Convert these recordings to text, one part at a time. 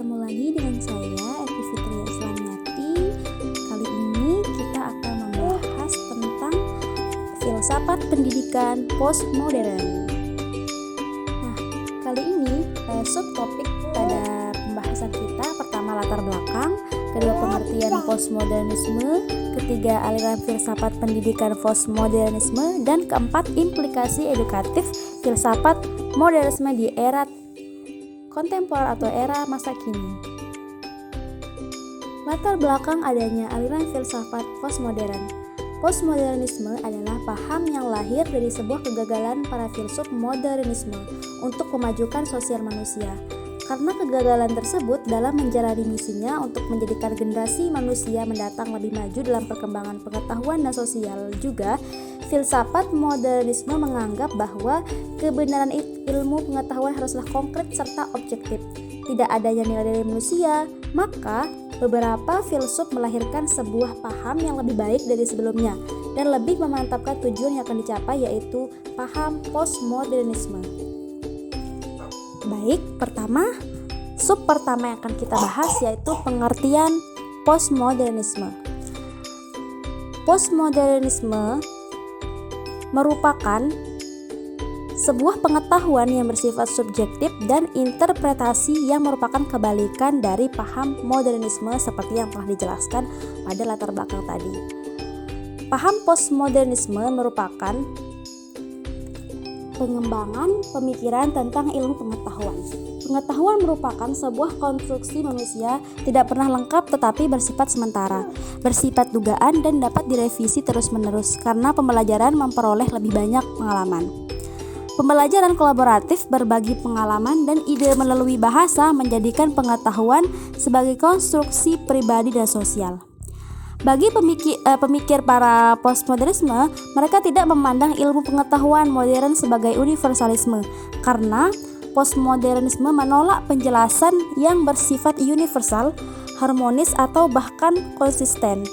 Ketemu lagi dengan saya, Evi Fitria Islamiati. Kali ini kita akan membahas tentang filsafat pendidikan postmodern. Nah, kali ini subtopik pada pembahasan kita pertama latar belakang, kedua pengertian postmodernisme, ketiga aliran filsafat pendidikan postmodernisme, dan keempat implikasi edukatif filsafat modernisme di era kontemporer atau era masa kini. Latar belakang adanya aliran filsafat postmodern. Postmodernisme adalah paham yang lahir dari sebuah kegagalan para filsuf modernisme untuk memajukan sosial manusia. Karena kegagalan tersebut dalam menjalani misinya untuk menjadikan generasi manusia mendatang lebih maju dalam perkembangan pengetahuan dan sosial juga, filsafat modernisme menganggap bahwa kebenaran ilmu pengetahuan haruslah konkret serta objektif, tidak adanya nilai dari manusia. Maka beberapa filsuf melahirkan sebuah paham yang lebih baik dari sebelumnya dan lebih memantapkan tujuan yang akan dicapai, yaitu paham postmodernisme. Baik, sub pertama yang akan kita bahas yaitu pengertian postmodernisme. Postmodernisme merupakan sebuah pengetahuan yang bersifat subjektif dan interpretasi yang merupakan kebalikan dari paham modernisme seperti yang telah dijelaskan pada latar belakang tadi. Paham postmodernisme merupakan pengembangan pemikiran tentang ilmu pengetahuan. Pengetahuan merupakan sebuah konstruksi manusia, tidak pernah lengkap tetapi bersifat sementara, bersifat dugaan dan dapat direvisi terus-menerus karena pembelajaran memperoleh lebih banyak pengalaman. Pembelajaran kolaboratif, berbagi pengalaman dan ide melalui bahasa menjadikan pengetahuan sebagai konstruksi pribadi dan sosial. Bagi pemikir para postmodernisme, mereka tidak memandang ilmu pengetahuan modern sebagai universalisme, karena postmodernisme menolak penjelasan yang bersifat universal, harmonis, atau bahkan konsisten.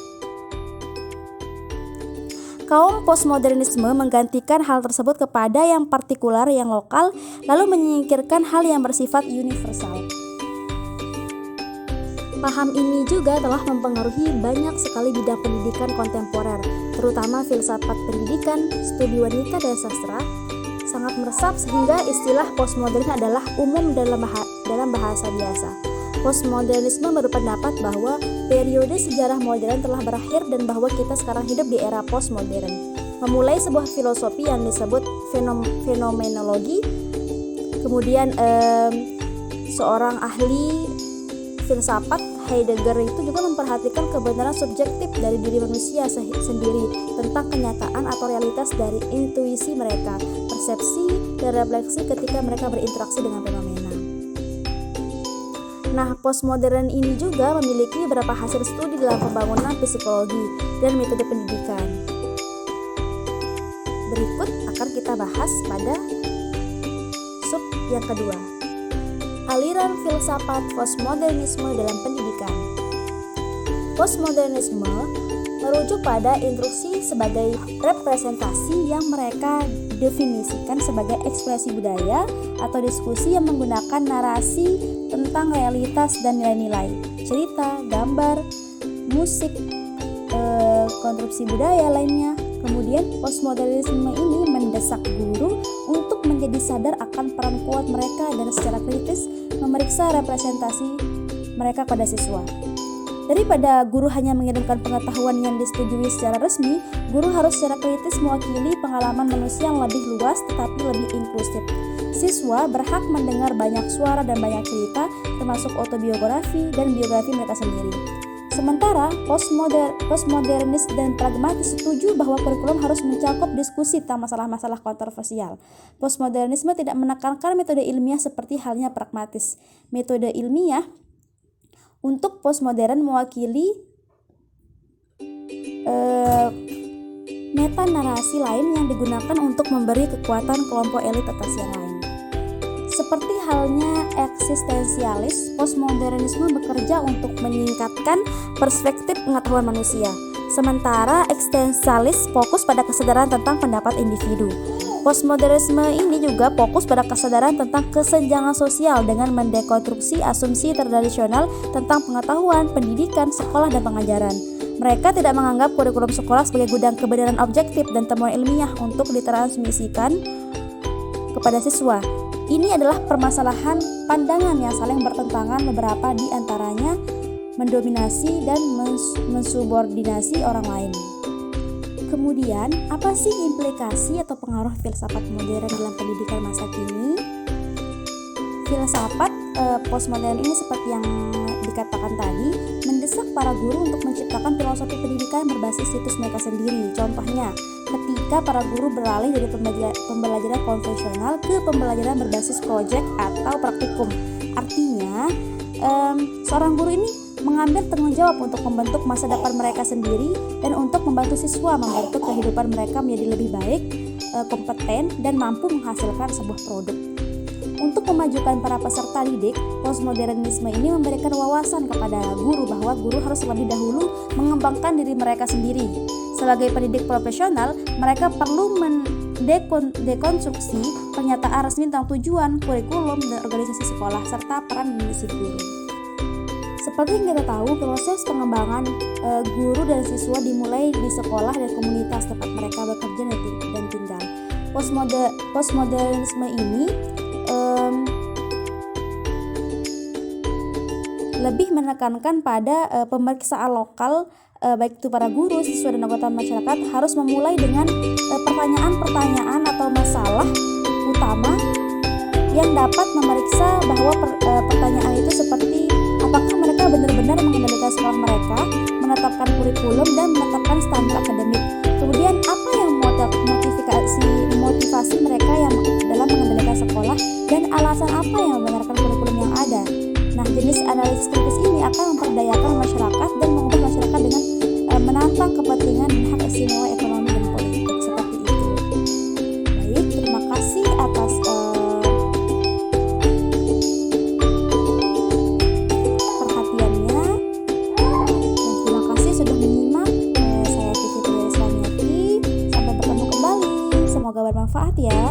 Kaum postmodernisme menggantikan hal tersebut kepada yang partikular, yang lokal, lalu menyingkirkan hal yang bersifat universal. Paham ini juga telah mempengaruhi banyak sekali bidang pendidikan kontemporer, terutama filsafat pendidikan, studi wanita dan sastra, sangat meresap sehingga istilah postmodern adalah umum dalam bahasa biasa. Postmodernisme berpendapat bahwa periode sejarah modern telah berakhir dan bahwa kita sekarang hidup di era postmodern. Memulai sebuah filosofi yang disebut fenomenologi, kemudian seorang ahli filsafat Heidegger itu juga memperhatikan kebenaran subjektif dari diri manusia sendiri tentang kenyataan atau realitas dari intuisi mereka, persepsi dan refleksi ketika mereka berinteraksi dengan fenomena. Nah, postmodern ini juga memiliki beberapa hasil studi dalam pembangunan psikologi dan metode pendidikan. Berikut akan kita bahas pada sub yang kedua, aliran filsafat postmodernisme dalam pendidikan. Postmodernisme merujuk pada instruksi sebagai representasi yang mereka definisikan sebagai ekspresi budaya atau diskusi yang menggunakan narasi tentang realitas dan nilai-nilai, cerita, gambar, musik, konstruksi budaya lainnya. Kemudian postmodernisme ini mendesak guru untuk menjadi sadar akan peran kuat mereka dan secara kritis memeriksa representasi mereka pada siswa. Daripada guru hanya mengirimkan pengetahuan yang disetujui secara resmi, guru harus secara kritis mewakili pengalaman manusia yang lebih luas tetapi lebih inklusif. Siswa berhak mendengar banyak suara dan banyak cerita, termasuk autobiografi dan biografi mereka sendiri. Sementara postmodernis dan pragmatis setuju bahwa kurikulum harus mencakup diskusi tentang masalah-masalah kontroversial. Postmodernisme tidak menekankan metode ilmiah seperti halnya pragmatis. Metode ilmiah untuk postmodern mewakili meta-narasi lain yang digunakan untuk memberi kekuatan kelompok elit atas yang lain. Seperti halnya eksistensialis, postmodernisme bekerja untuk meningkatkan perspektif pengetahuan manusia, sementara eksistensialis fokus pada kesadaran tentang pendapat individu. Postmodernisme ini juga fokus pada kesadaran tentang kesenjangan sosial dengan mendekonstruksi asumsi tradisional tentang pengetahuan, pendidikan, sekolah, dan pengajaran. Mereka tidak menganggap kurikulum sekolah sebagai gudang kebenaran objektif dan temuan ilmiah untuk ditransmisikan kepada siswa. Ini adalah permasalahan pandangan yang saling bertentangan, beberapa di antaranya mendominasi dan mensubordinasi orang lain. Kemudian, apa sih implikasi atau pengaruh filsafat modern dalam pendidikan masa kini? Filsafat postmodern ini seperti yang dikatakan tadi, mendesak para guru untuk menciptakan filosofi pendidikan berbasis situs mereka sendiri. Contohnya, ketika para guru beralih dari pembelajaran konvensional ke pembelajaran berbasis proyek atau praktikum. Artinya, seorang guru ini mengambil tanggung jawab untuk membentuk masa depan mereka sendiri dan untuk membantu siswa membentuk kehidupan mereka menjadi lebih baik, kompeten, dan mampu menghasilkan sebuah produk. Untuk memajukan para peserta didik, postmodernisme ini memberikan wawasan kepada guru bahwa guru harus lebih dahulu mengembangkan diri mereka sendiri. Sebagai pendidik profesional, mereka perlu mendekonstruksi pernyataan resmi tentang tujuan, kurikulum, dan organisasi sekolah, serta peran dan misi guru. Seperti yang kita tahu, proses pengembangan guru dan siswa dimulai di sekolah dan komunitas tempat mereka bekerja dan tinggal. Postmodernisme ini lebih menekankan pada pemeriksaan lokal, baik itu para guru, siswa, dan anggota masyarakat harus memulai dengan pertanyaan-pertanyaan atau masalah utama yang dapat memeriksa bahwa pertanyaan itu seperti apakah mereka benar-benar mengendalikan sekolah mereka, menetapkan kurikulum, dan menetapkan standar akademik. Kemudian apa yang motivasi mereka yang dalam mengendalikan sekolah, dan alasan apa yang membenarkan kurikulum yang ada. Nah, jenis analisis kritis ini akan memperdayakan masyarakat dan mengubah masyarakat dengan menantang kepentingan dan hak istimewa ekonomi dan politik seperti itu. Baik, terima kasih atas perhatiannya, dan terima kasih sudah menyimak. Saya Vivi Tririswanyati. Sampai bertemu kembali. Semoga bermanfaat ya.